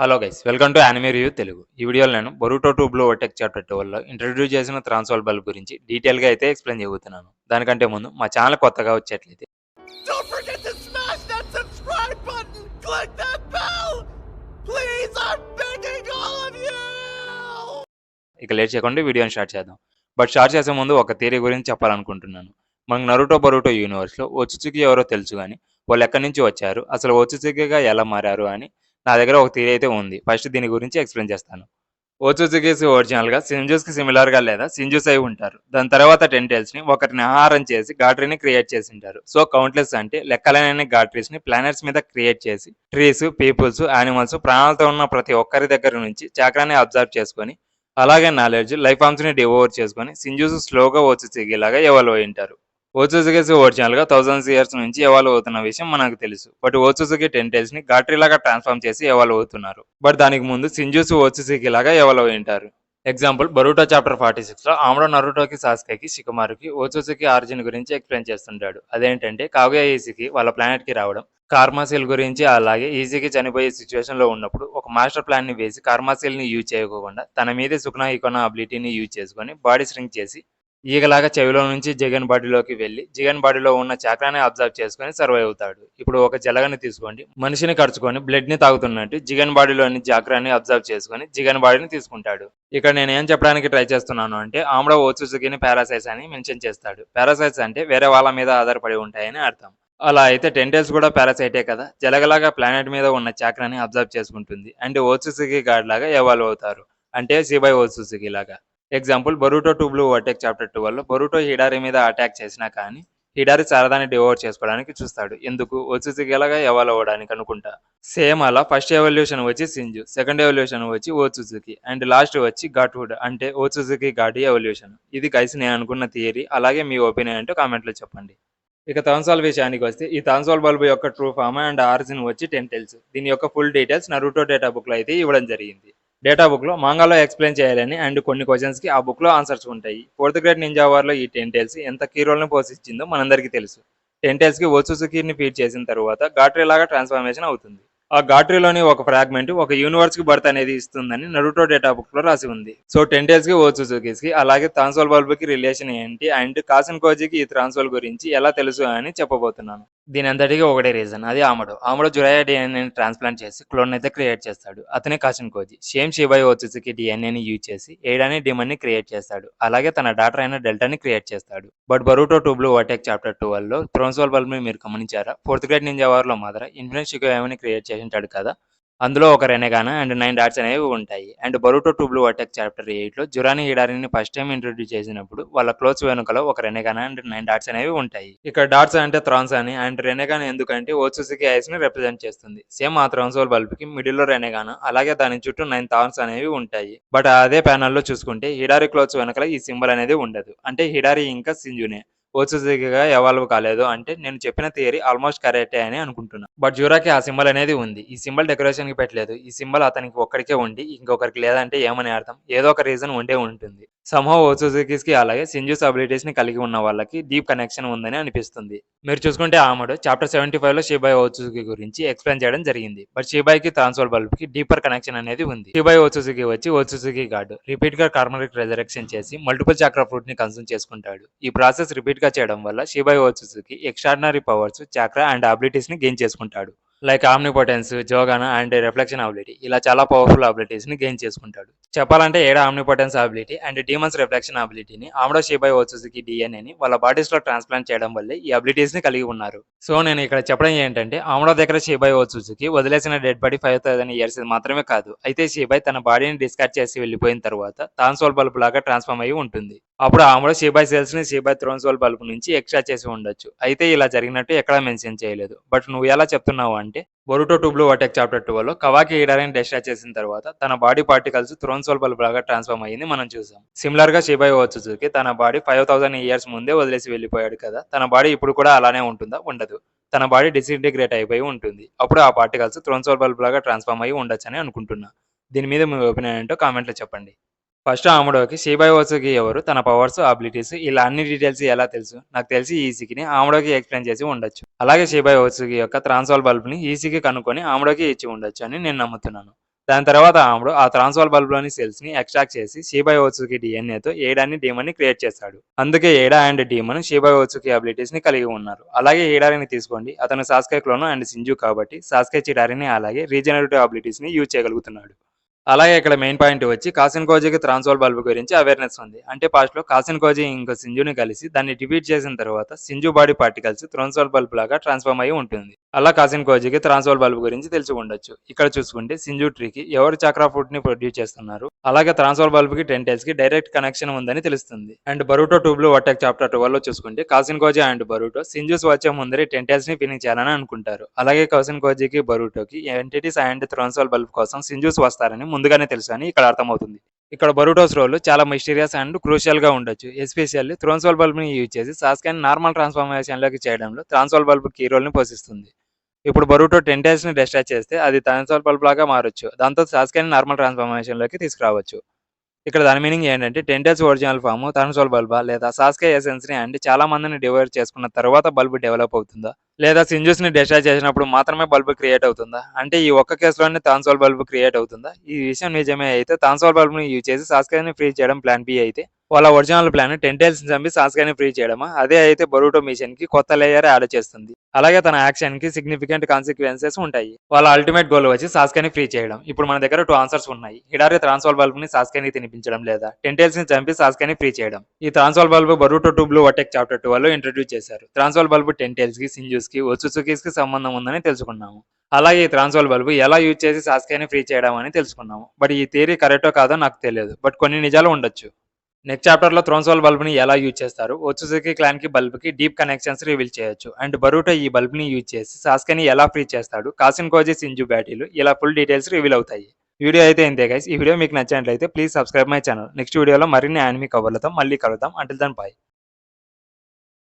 Hello guys welcome to anime review Telugu. ఈ వీడియోలో నేను బొరుటో 2 బ్లూ వర్టెక్స్ చాప్టర్ 12లో ఇంట్రడ్యూస్ చేసిన ట్రాన్స్వాల్ బల్బ్ గురించి డీటెయిల్గా అయితే ఎక్స్ప్లెయిన్ చేయబోతున్నాను. దానికంటే ముందు మా ఛానల్ కొత్తగా వచ్చేట్లయితే Don't forget to smash that subscribe button! Click that bell! Please, I'm begging all of you! ఇక లేట్ చేయకుండా వీడియోని స్టార్ట్ చేద్దాం. బట్ స్టార్ట్ చేసే ముందు ఒక థియరీ గురించి చెప్పాలనుకుంటున్నాను. మనకు నరుటో బొరుటో యూనివర్స్లో ఓచుచుకి ఎవరో తెలుసు కానీ వాళ్ళు ఎక్కడి నుంచి వచ్చారు, అసలు ఓచుచుకిగా ఎలా మారారు అని నా దగ్గర ఒక థియరీ అయితే ఉంది. ఫస్ట్ దీని గురించి ఎక్స్ప్లెయిన్ చేస్తాను. ఓచుజుకిస్ ఒరిజినల్‌గా సింజుస్‌కి సిమిలర్‌గా లేదా సింజుస్ అయి ఉంటారు. దాని తర్వాత 10 టైల్స్‌ని ఒకరిని ఆహారం చేసి గాడ్రీని క్రియేట్ చేసుంటారు. సో కౌంట్‌లెస్ అంటే లెక్కలేనన్ని గాడ్రీస్‌ని ప్లానెట్స్ మీద క్రియేట్ చేసి ట్రీస్, పీపుల్స్, యానిమల్స్ ప్రాణాలతో ఉన్న ప్రతి ఒక్కరి దగ్గర నుంచి చాక్రాని అబ్జర్వ్ చేసుకొని అలాగే నాలెడ్జ్, లైఫ్ ఫార్మ్స్‌ని డివోర్ చేసుకొని సింజుస్ స్లోగా ఓచుజుకిలాగా ఎవాల్వ్ అయ్యుంటారు. ఓచుజుకి ఒరిజినల్‌గా థౌసండ్స్ ఇయర్స్ నుంచి ఎవాల్వ్ అవుతున్న విషయం మనకు తెలుసు. బట్ ఓచుజుకి 10 టైల్స్‌ని గాట్రీలాగా ట్రాన్స్‌ఫార్మ్ చేసి ఎవాల్వ్ అవుతున్నారు. బట్ దానికి ముందు సింజుస్ ఓచుజుకిలాగా ఎవాల్వ్ అయ్యుంటారు. ఎగ్జాంపుల్ బొరుటో చాప్టర్ 46లో ఆమ్డో నరుటోకి, సాస్కేకి, షికమారుకి ఓచుజుకి ఆరిజిన్ గురించి ఎక్స్ప్లెయిన్ చేస్తుంటాడు. అదేంటంటే కాగుయా ఈజీకి వాళ్ళ ప్లానెట్‌కి రావడం, కార్మాసిల్ గురించి అలాగే ఈజీకి చనిపోయే సిచ్యువేషన్‌లో ఉన్నప్పుడు ఒక మాస్టర్ ప్లాన్‌ని వేసి కార్మాసిల్‌ని యూజ్ చేయకోకుండా తన మీదే సుకునా ఇకోనా అబిలిటీని యూజ్ చేసుకొని బాడీ ష్రింక్ చేసి ఈగలాగా చెవిలో నుంచి జిగన్ బాడీలోకి వెళ్ళి జిగన్ బాడీలో ఉన్న చాక్రాన్ని అబ్జర్వ్ చేసుకొని సర్వైవ్ అవుతాడు. ఇప్పుడు ఒక జలగని తీసుకోండి, మనిషిని ఖర్చుకొని బ్లడ్ ని తాగుతున్నట్టు జిగన్ బాడీలోని చాక్రాన్ని అబ్జర్వ్ చేసుకొని జిగన్ బాడీని తీసుకుంటాడు. ఇక్కడ నేను ఏం చెప్పడానికి ట్రై చేస్తున్నాను అంటే ఆమ్డో ఓచుజుకిని పారాసైట్స్ అని మెన్షన్ చేస్తాడు. పారాసైట్స్ అంటే వేరే వాళ్ళ మీద ఆధారపడి ఉంటాయని అర్థం. అలా అయితే 10 టైల్స్ కూడా పారాసైటే కదా, జలగలాగా ప్లానెట్ మీద ఉన్న చాక్రాన్ని అబ్జర్వ్ చేసుకుంటుంది అండ్ ఓచుజుకి గాడ్ లాగా ఎవాల్వ్ అవుతారు, అంటే సిబై ఓచుజుకి లాగా. Example Boruto 2 blue vortex chapter 12లో బొరుటో హిడారి మీద అటాక్ చేసినా కానీ హిడారి శారదాని డివోర్ చేసుకోవడానికి చూస్తాడు. ఎందుకు? ఓచుజుకిలాగా ఎవాల్వ్ అవ్వడానికి అనుకుంటా. సేమ్ అలా ఫస్ట్ ఎవల్యూషన్ వచ్చి సింజు, సెకండ్ ఎవల్యూషన్ వచ్చి ఓచుజుకి అండ్ లాస్ట్ వచ్చి గాట్వుడ్ అంటే ఓచుజుకి గాడి ఎవల్యూషన్. ఇది గైస్ నేను అనుకున్న థియరీ. అలాగే మీ ఒపీనియన్ అంటే కామెంట్లో చెప్పండి. ఇక థాన్సాల్ విషయానికి వస్తే ఈ థాన్సాల్ బల్బ్ యొక్క ట్రూ ఫార్మ్ అండ్ ఆరిజిన్ వచ్చి 10 టైల్స్. దీని యొక్క ఫుల్ డీటెయిల్స్ నరుటో డేటా బుక్లో అయితే ఇవ్వడం జరిగింది. డేటా బుక్లో మాంగాలో ఎక్స్ప్లెయిన్ చేయాలని అండ్ కొన్ని క్వశ్చన్స్కి ఆ బుక్లో ఆన్సర్స్ ఉంటాయి. ఫోర్త్ గ్రేడ్ నింజా వార్లో ఈ 10 టైల్స్ ఎంత కీ రోల్ని పోషించిందో మనందరికీ తెలుసు. 10 టైల్స్కి ఓచుజుకిని ఫీడ్ చేసిన తర్వాత గాట్రీ లాగా ట్రాన్స్ఫర్మేషన్ అవుతుంది. ఆ గాట్రీలోని ఒక ఫ్రాగ్మెంట్ ఒక యూనివర్స్ కి బర్త్ అనేది ఇస్తుందని నరుటో డేటా బుక్ లో రాసి ఉంది. సో 10 టైల్స్ కి ఓచుజుకిస్ కి అలాగే థాన్సోల్ బల్బ్ కి రిలేషన్ ఏంటి అండ్ కాసిన్ కోజికి ఈ థాన్సోల్ గురించి ఎలా తెలుసు అని చెప్పబోతున్నాను. దీని అంతటికి ఒకటే రీజన్, అది ఆమడో జురాయా డిఎన్ఏని ట్రాన్స్ప్లాంట్ చేసి క్లోన్ అయితే క్రియేట్ చేస్తాడు. అతనే కాసిన్ కోజి. సేమ్ షిబై ఓచుజుకి డిఎన్ఏని యూజ్ చేసి ఏడాని డిమన్ ని క్రియేట్ చేస్తాడు. అలాగే తన డాటర్ అయిన డెల్టాని క్రియేట్ చేస్తాడు. But Boruto 2 blue vortex chapter 12లో థ్రోన్సోల్ బల్బ్ ని మీరు గమనించారా? ఫోర్త్ గ్రేడ్ నింజా వార్లో మాత్రం ఇన్ఫినిట్ షికోయామిని క్రియేట్ చేసింటాడు కదా, అందులో ఒక రెనెగానా అండ్ 9 డాట్స్ అనేవి ఉంటాయి. And Boruto 2 blue vortex chapter 8లో జురాని హిడారిని ఫస్ట్ టైం ఇంట్రొడ్యూస్ చేసినప్పుడు వాళ్ళ క్లోత్స్ వెనుకలో ఒక రెనెగానా అండ్ 9 డాట్స్ అనేవి ఉంటాయి. ఇక్కడ డాట్స్ అంటే థ్రాన్స్ అని అండ్ రెనెగానా ఎందుకంటే ఓచుజుకి ఐస్ ని రిప్రజెంట్ చేస్తుంది. సేమ్ ఆ థ్రోన్సోల్ బల్బ్ కి మిడిల్ లో రెనెగానా అలాగే దాని చుట్టూ 9 థార్న్స్ అనేవి ఉంటాయి. బట్ అదే ప్యానల్ లో చూసుకుంటే హిడారి క్లోత్స్ వెనకాల ఈ సింబల్ అనేది ఉండదు. అంటే హిడారి ఇంకా సింజునే ఓచుజుకిగా ఎవాల్వ్ కాలేదు అంటే నేను చెప్పిన థియరీ ఆల్మోస్ట్ కరెక్టే అని అనుకుంటున్నా. బట్ జూరాకి ఆ సింబల్ అనేది ఉంది. ఈ సింబల్ డెకరేషన్ కి పెట్టలేదు. ఈ సింబల్ అతనికి ఒక్కడికే ఉండి ఇంకొకరికి లేదంటే ఏమని అర్థం? ఏదో ఒక రీజన్ ఉండే ఉంటుంది. సమ్హౌ ఓచుజుకిస్ కి అలాగే సింజుస్ అబిలిటీస్ ని కలిగి ఉన్న వాళ్ళకి డీప్ కనెక్షన్ ఉందని అనిపిస్తుంది. మీరు చూసుకుంటే ఆమడు చాప్టర్ 75 లో షిబాయ్ ఓచుజుకి గురించి ఎక్స్ప్లెయిన్ చేయడం జరిగింది. బట్ షిబాయ్ కి థాన్సోల్ బల్బ్ కి డీపర్ కనెక్షన్ అనేది ఉంది. షిబాయ్ ఓచుజుకి వచ్చి ఓచుజుకి గాడ్ రిపీట్ గా కార్మరిక్ రెజరెక్షన్ చేసి మల్టిపుల్ చక్ర ఫ్రూట్ ని కన్సూమ్ చేసుకుంటాడు. ఈ ప్రాసెస్ రిపీట్ గా చేయడం వల్ల షిబాయ్ ఓచుజుకి ఎక్స్ట్రాడినరీ పవర్స్, చక్ర అండ్ అబిలిటీస్ ని గెయిన్ చేసుకుంటాడు. లైక్ ఆమ్నిపోటెన్స్, జోగానా అండ్ రిఫ్లెక్షన్ అబిలిటీ, ఇలా చాలా పవర్ఫుల్ అబిలిటీస్ ని గెయిన్ చేసుకుంటాడు. చెప్పాలంటే ఏడా ఆమ్నిపోటెన్స్ అబిలిటీ అండ్ డీమన్స్ రిఫ్లెక్షన్ అబిలిటీని ఆమ్డో షిబాయ్ ఓచుజుకి డిఎన్ఏని వాళ్ళ బాడీస్ లో ట్రాన్స్ప్లాంట్ చేయడం వల్లే ఈ అబిలిటీస్ ని కలిగి ఉన్నారు. సో నేను ఇక్కడ చెప్పడం ఏంటంటే ఆమ్డో దగ్గర షిబాయ్ ఓచుజుకి వదిలేసిన డెడ్ బాడీ 5000 ఇయర్స్ మాత్రమే కాదు, అయితే షిబాయ్ తన బాడీని డిస్కార్డ్ చేసి వెళ్ళిపోయిన తర్వాత థాన్సోల్ బల్బ్ లాగా ట్రాన్స్ఫార్మ్ అయ్యి ఉంటుంది. అప్పుడు ఆమ్డో షిబాయ్ సెల్స్ ని షిబాయ్ థ్రోన్సోల్ బల్బ్ నుంచి ఎక్స్ట్రా చేసి ఉండొచ్చు. అయితే ఇలా జరిగినట్టు ఎక్కడా మెన్షన్ చేయలేదు. బట్ నువ్వు ఎలా చెప్తున్నావు అంటే బొరుటో 2 బ్లూ వర్టెక్స్ చాప్టర్ 12లో కవాకి హిడారిని డిస్ట్రాయ్ చేసిన తర్వాత తన బాడీ పార్టికల్స్ థ్రోన్సోల్ బల్బ్ లాగా ట్రాన్స్ఫార్మ్ అయ్యింది మనం చూసాం. సిమిలర్ గా షిబాయ్ ఓచుజుకి తన బాడీ 5000 ఇయర్స్ ముందే వదిలేసి వెళ్ళిపోయాడు కదా, తన బాడీ ఇప్పుడు కూడా అలానే ఉంటుందా? ఉండదు. తన బాడీ డిసింటిగ్రేట్ అయిపోయి ఉంటుంది. అప్పుడు ఆ పార్టికల్స్ థ్రోన్సోల్ బల్బ్ లాగా ట్రాన్స్ఫార్మ్ అయ్యి ఉండొచ్చని అనుకుంటున్నా. దీని మీద మీ ఒపీనియన్ ఏంటో కామెంట్లో చెప్పండి. ఫస్ట్ ఆమడోకి షిబాయ్ ఓచుకి ఎవరు, తన పవర్స్, అబిలిటీస్, ఇలా అన్ని డీటెయిల్స్ ఎలా తెలుసు? నాకు తెలిసి ఈసీకి ఆమడోకి ఎక్స్ప్లెయిన్ చేసి ఉండొచ్చు. అలాగే షిబాయ్ ఓచుకి యొక్క థ్రాన్సోల్ బల్బ్ ని ఈసీకి కనుక్కొని ఆమడోకి ఇచ్చి ఉండొచ్చు అని నేను నమ్ముతున్నాను. దాని తర్వాత ఆముడు ఆ ట్రాన్స్వాల్ బల్బ్లోని సెల్స్ని ఎక్స్ట్రాక్ట్ చేసి షీబా ఓత్సుకి డిఎన్ఏతో ఏడాని డీమన్ని క్రియేట్ చేశాడు. అందుకే ఏడా అండ్ డీమన్ షీబా ఓత్సుకి అబిలిటీస్ని కలిగి ఉన్నారు. అలాగే ఏడారిని తీసుకోండి, అతను సాస్కే క్లోన్ అండ్ సింజు కాబట్టి సాస్కే చిడారిని అలాగే రీజనరేటివ్ అబిలిటీస్ని యూజ్ చేయగలుగుతున్నాడు. అలాగే ఇక్కడ మెయిన్ పాయింట్ వచ్చి కాసిన్ కోజీకి ట్రాన్స్వాల్ బల్బ్ గురించి అవేర్నెస్ ఉంది. అంటే పాస్ట్లో కాసిన్ కోజీ ఇంకా సింజుని కలిసి దాన్ని డిఫీట్ చేసిన తర్వాత సింజు బాడీ పార్టికల్స్ ట్రాన్స్వాల్ బల్బ్ లాగా ట్రాన్స్ఫార్మ్ అయి ఉంటుంది. అలా కాసిన్ కోజీకి ట్రాన్స్వాల్ బల్బ్ గురించి తెలిసి ఉండొచ్చు. ఇక్కడ చూసుకుంటే సింజు ట్రీకి ఎవరు చక్రా ఫుడ్ ని ప్రొడ్యూస్ చేస్తున్నారు, అలాగే ట్రాన్స్వాల్ బల్బ్ కి 10 టైల్స్ కి డైరెక్ట్ కనెక్షన్ ఉందని తెలుస్తుంది. అండ్ బరూటో ట్యూబ్ లో వటెక్ చాప్టర్ 12 లో చూసుకుంటే కాసిన్ కోజీ అండ్ బరూటో సింజుస్ వచ్చే ముందరే 10 టైల్స్ ని ఫినిష్ చేయాలని అనుకుంటారు. అలాగే కాసిన్ కోజీకి బరూటోకి ఎంటిటీస్ అండ్ ట్రాన్స్వాల్ బల్బ్ కోసం సింజుస్ వస్తారని ముందుగానే తెలుసు అని ఇక్కడ అర్థమవుతుంది. ఇక్కడ బరూటోస్ రోల్ చాలా మిస్టీరియస్ అండ్ క్రూషియల్ గా ఉండొచ్చు. ఎస్పెషల్లీ ట్రాన్స్వాల్ బల్బ్ ని యూజ్ చేసి సాస్కాన్ నార్మల్ ట్రాన్స్ఫార్మేషన్ లోకి చేయడంలో ట్రాన్స్వాల్ బల్బ్ కీ రోల్ ని పోషిస్తుంది. ఇప్పుడు బరూటో 10 టైల్స్ ని డిస్ట్రాయ్ చేస్తే అది ట్రాన్స్వాల్ బల్బ్ లాగా మారొచ్చు. దాంతో సాస్కాన్ నార్మల్ ట్రాన్స్ఫార్మేషన్ లోకి తీసుకురావచ్చు. ఇక్కడ దాని మీనింగ్ ఏంటంటే 10 టైల్స్ ఒరిజినల్ ఫామ్ ట్రాన్స్వాల్ బల్బా లేదా సాస్కే ఎసెన్స్ ని అంటే చాలా మందిని డివైడ్ చేసుకున్న తర్వాత బల్బ్ డెవలప్ అవుతుందా, లేదా సింజుస్ ని డిస్ట్రాయ్ చేసినప్పుడు మాత్రమే బల్బ్ క్రియేట్ అవుతుందా, అంటే ఈ ఒక్క కేసులోనే ట్రాన్స్వాల్ బల్బ్ క్రియేట్ అవుతుందా? ఈ విషయం నిజమే అయితే ట్రాన్స్వాల్ బల్బ్ ని యూజ్ చేసి సాస్కేని ఫ్రీ చేయడం ప్లాన్ బి అయితే, వాళ్ళ ఒరిజినల్ ప్లాన్ 10 టైల్స్ ని చంపి సాస్కేని ఫ్రీ చేయడమా? అదే అయితే బరూటో మిషన్ కి కొత్త లేయర్ యాడ్ చేస్తుంది. అలాగే తన యాక్షన్ కి సిగ్నిఫికెంట్ కాన్సిక్వెన్సెస్ ఉంటాయి. వాళ్ళ అల్టిమేట్ గోల్ వచ్చి సాస్కేని ఫ్రీ చేయడం. ఇప్పుడు మన దగ్గర 2 ఆన్సర్స్ ఉన్నాయి. హిడారి ట్రాన్స్వాల్ బల్బ్ ని సాస్కేని తినిపించడం లేదా 10 టైల్స్ ని చంపి సాస్కేని ఫ్రీ చేయడం. ఈ ట్రాన్స్వాల్ బల్బ్ బరూటో ట్యూబ్ లో వటెక్ చాప్టర్ 12 లో ఇంట్రడ్యూస్ చేశారు. ట్రాన్స్వాల్ బల్బ్ 10 టైల్స్ కి, సింజుస్ కి, ఓత్సుట్సుకిస్ కి సంబంధం ఉందని తెలుసుకున్నాము. అలాగే ఈ ట్రాన్స్వాల్ బల్బ్ ఎలా యూజ్ చేసి సాస్కేని ఫ్రీ చేయడం అని తెలుసుకున్నాము. బట్ ఈ థియరీ కరెక్టో కాదో నాకు తెలియదు, బట్ కొన్ని నిజాలు ఉండొచ్చు. నెక్స్ట్ చాప్టర్ లో ట్రాన్స్వాల్ బల్బ్ ని ఎలా యూజ్ చేస్తారు, ఓత్సుకి క్లాన్ కి బల్బ్ కి డీప్ కనెక్షన్స్ రివీల్ చేయొచ్చు. అండ్ బరూటో ఈ బల్బ్ ని యూజ్ చేసి సాస్కేని ఎలా ఫ్రీ చేస్తాడు, కాసిన్ కోజీ సింజు బ్యాటిల్ ఇలా ఫుల్ డీటెయిల్స్ రివీల్ అవుతాయి. వీడియో అయితే ఇంతే గైస్. ఈ వీడియో మీకు నచ్చినట్లయితే please subscribe my channel. Next వీడియోలో మరిన్ని యానిమీ కవర్లతో మళ్ళీ కలుద్దాం. Until then by.